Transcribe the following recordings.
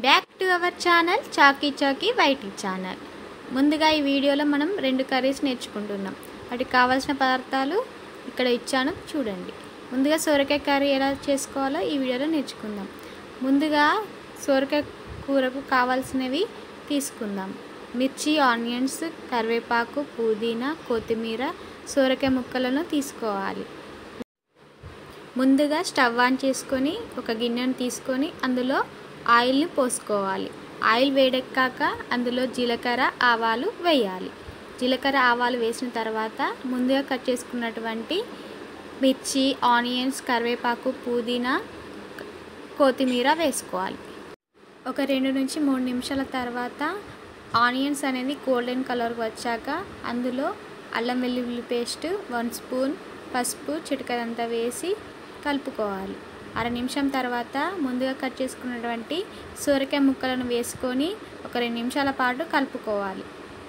Back to our channel చాకీ చాకీ YT channel. ముందుగా ఈ వీడియోలో మనం 2 కర్రీస్ నేర్చుకుంటున్నాం. వాటికి కావాల్సిన పదార్థాలు ఇక్కడ ఇచ్చాను చూడండి. ముందుగా సొరకాయ కర్రీ ఎలా చేసుకోవాలో ఈ వీడియోలో నేర్చుకుందాం. ముందుగా సొరకాయ కూరకు కావాల్సినవి తీసుకుందాం. మిర్చి, ఆనియన్స్, కరివేపాకు, పుదీనా, కొత్తిమీర, సొరకాయ ముక్కలను తీసుకోవాలి. ముందుగా స్టవ్ ఆన్ చేసుకొని ఒక గిన్నెను తీసుకొని అందులో ఆయిల్ని పోసుకోవాలి. ఆయిల్ వేడెక్కాక అందులో జీలకర్ర, ఆవాలు వేయాలి. జీలకర్ర, ఆవాలు వేసిన తర్వాత ముందుగా కట్ చేసుకున్నటువంటి మిర్చి, ఆనియన్స్, కరివేపాకు, పుదీనా, కొత్తిమీర వేసుకోవాలి. ఒక 2 నుంచి 3 నిమిషాల తర్వాత ఆనియన్స్ అనేది గోల్డెన్ కలర్కి వచ్చాక అందులో అల్లం వెల్లుల్లి పేస్ట్, 1 స్పూన్, పసుపు చిటికెడంతా వేసి కలుపుకోవాలి. 1/2 నిమిషం తర్వాత ముందుగా కట్ చేసుకున్నటువంటి సొరకాయ ముక్కలను వేసుకొని ఒక 2 నిమిషాల పాటు కలుపుకోవాలి.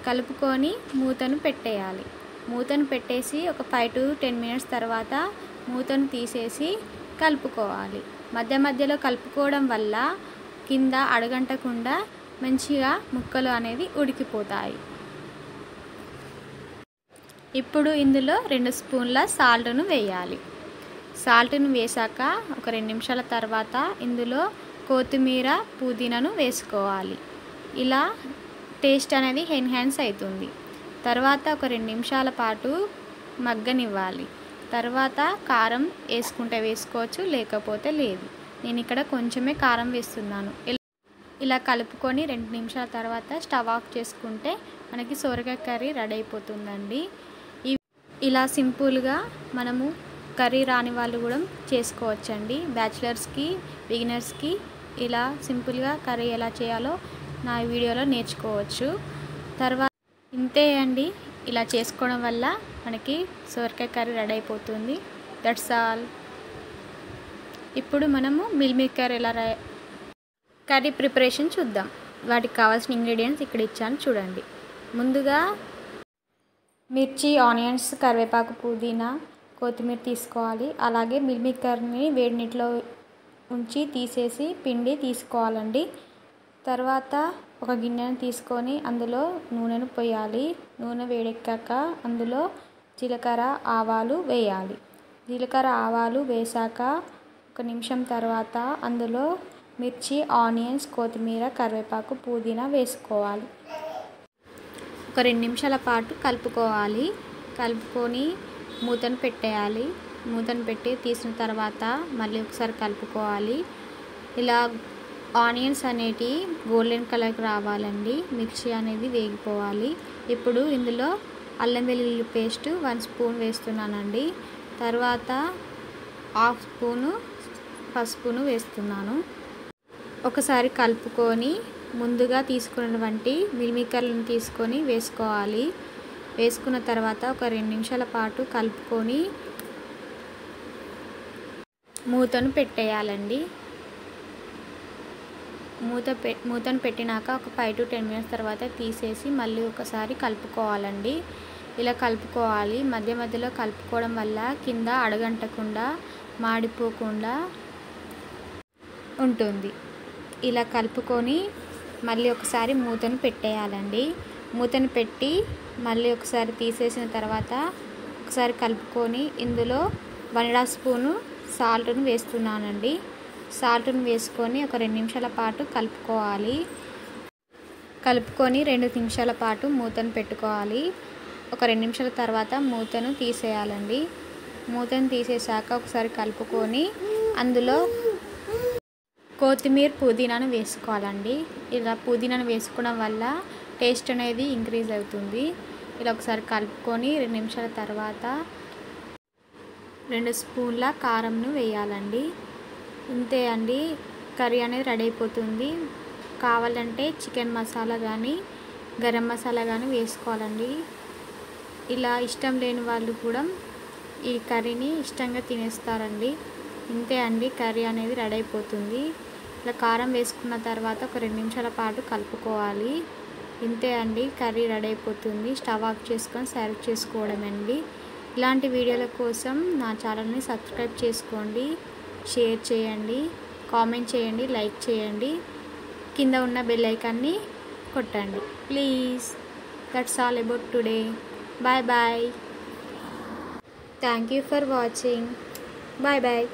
కలుపుకొని మూతను పెట్టేయాలి. మూతను పెట్టేసి ఒక 5 to 10 మినిట్స్ తర్వాత మూతను తీసేసి కలుపుకోవాలి. మధ్య మధ్యలో కలుపుకోవడం వల్ల కింద అడగంటకుండా మంచిగా ముక్కలు అనేది ఉడికిపోతాయి. ఇప్పుడు ఇందులో 2 స్పూన్ల సాల్ట్ను వేయాలి. సాల్ట్ను వేసాక ఒక 2 నిమిషాల తర్వాత ఇందులో కొత్తిమీర, పుదీనాను వేసుకోవాలి. ఇలా టేస్ట్ అనేది ఎన్హాన్స్ అవుతుంది. తర్వాత ఒక 2 నిమిషాల పాటు మగ్గనివ్వాలి. తర్వాత కారం వేసుకుంటే వేసుకోవచ్చు, లేకపోతే లేదు. నేను ఇక్కడ కొంచెమే కారం వేస్తున్నాను. ఇలా కలుపుకొని 2 నిమిషాల తర్వాత స్టవ్ ఆఫ్ చేసుకుంటే మనకి సొరకాయ కర్రీ రెడీ అయిపోతుందండి. ఇలా సింపుల్గా మనము కర్రీ రాని వాళ్ళు కూడా చేసుకోవచ్చండి. బ్యాచిలర్స్కి, బిగినర్స్కి ఇలా సింపుల్గా కర్రీ ఎలా చేయాలో నా వీడియోలో నేర్చుకోవచ్చు. తర్వాత ఇంతే అండి, ఇలా చేసుకోవడం వల్ల మనకి సొరకాయ కర్రీ రెడీ అయిపోతుంది. That's all. ఇప్పుడు మనము మిల్ మేకర్ కర్రీ ప్రిపరేషన్ చూద్దాం. వాటికి కావాల్సిన ఇంగ్రీడియంట్స్ ఇక్కడ ఇచ్చాను చూడండి. ముందుగా మిర్చి, ఆనియన్స్, కరివేపాకు, పుదీనా, కొత్తిమీర తీసుకోవాలి. అలాగే మిల్ మేకర్ని వేడి నీటిలో ఉంచి తీసేసి పిండి తీసుకోవాలండి. తర్వాత ఒక గిన్నెను తీసుకొని అందులో నూనెను పోయాలి. నూనె వేడెక్కాక అందులో జీలకర్ర, ఆవాలు వేయాలి. జీలకర్ర, ఆవాలు వేసాక 1 నిమిషం తర్వాత అందులో మిర్చి, ఆనియన్స్, కొత్తిమీర, కరివేపాకు, పుదీనా వేసుకోవాలి. ఒక 2 నిమిషాల పాటు కలుపుకోవాలి. కలుపుకొని మూతను పెట్టేయాలి. మూతను పెట్టి తీసిన తర్వాత మళ్ళీ ఒకసారి కలుపుకోవాలి. ఇలా ఆనియన్స్ అనేటి గోల్డెన్ కలర్కి రావాలండి. మిర్చి అనేది వేగిపోవాలి. ఇప్పుడు ఇందులో అల్లం వెల్లుల్లి పేస్ట్ 1 స్పూన్ వేస్తున్నానండి. తర్వాత 1/2 స్పూను పసుపును వేస్తున్నాను. ఒకసారి కలుపుకొని ముందుగా తీసుకున్నటువంటి మిల్ మేకర్లను తీసుకొని వేసుకోవాలి. వేసుకున్న తర్వాత ఒక 2 నిమిషాల పాటు కలుపుకొని మూతను పెట్టేయాలండి. మూతను పెట్టినాక ఒక 5 to 10 మినిట్స్ తర్వాత తీసేసి మళ్ళీ ఒకసారి కలుపుకోవాలండి. ఇలా కలుపుకోవాలి. మధ్య మధ్యలో కలుపుకోవడం వల్ల కింద అడగంటకుండా, మాడిపోకుండా ఉంటుంది. ఇలా కలుపుకొని మళ్ళీ ఒకసారి మూతను పెట్టేయాలండి. మూతను పెట్టి మళ్ళీ ఒకసారి తీసేసిన తర్వాత ఒకసారి కలుపుకొని ఇందులో 1.5 స్పూను సాల్ట్ను వేస్తున్నానండి. సాల్ట్ను వేసుకొని ఒక 2 నిమిషాల పాటు కలుపుకోవాలి. కలుపుకొని 2 నిమిషాల పాటు మూతను పెట్టుకోవాలి. ఒక 2 నిమిషాల తర్వాత మూతను తీసేయాలండి. మూతను తీసేసాక ఒకసారి కలుపుకొని అందులో కొత్తిమీర, పుదీనాను వేసుకోవాలండి. ఇలా పుదీనాను వేసుకోవడం వల్ల టేస్ట్ అనేది ఇంక్రీజ్ అవుతుంది. ఇలా ఒకసారి కలుపుకొని 2 నిమిషాల తర్వాత 2 స్పూన్ల కారంను వేయాలండి. ఇంతే అండి, కర్రీ అనేది రెడీ అయిపోతుంది. కావాలంటే చికెన్ మసాలా కానీ, గరం మసాలా కానీ వేసుకోవాలండి. ఇలా ఇష్టం లేని వాళ్ళు కూడా ఈ కర్రీని ఇష్టంగా తినేస్తారండి. ఇంతే అండి, కర్రీ అనేది రెడీ అయిపోతుంది. ఇలా కారం వేసుకున్న తర్వాత ఒక 2 నిమిషాల పాటు కలుపుకోవాలి. ఇంతే అండి, కర్రీ రెడీ అయిపోతుంది. స్టవ్ ఆఫ్ చేసుకొని సర్వ్ చేసుకోవడమండి. ఇలాంటి వీడియోల కోసం నా ఛానల్ని సబ్స్క్రైబ్ చేసుకోండి, షేర్ చేయండి, కామెంట్ చేయండి, లైక్ చేయండి. కింద ఉన్న బెల్ ఐకాన్ని కొట్టండి please. That's all about today. Bye bye. Thank you for watching. Bye bye.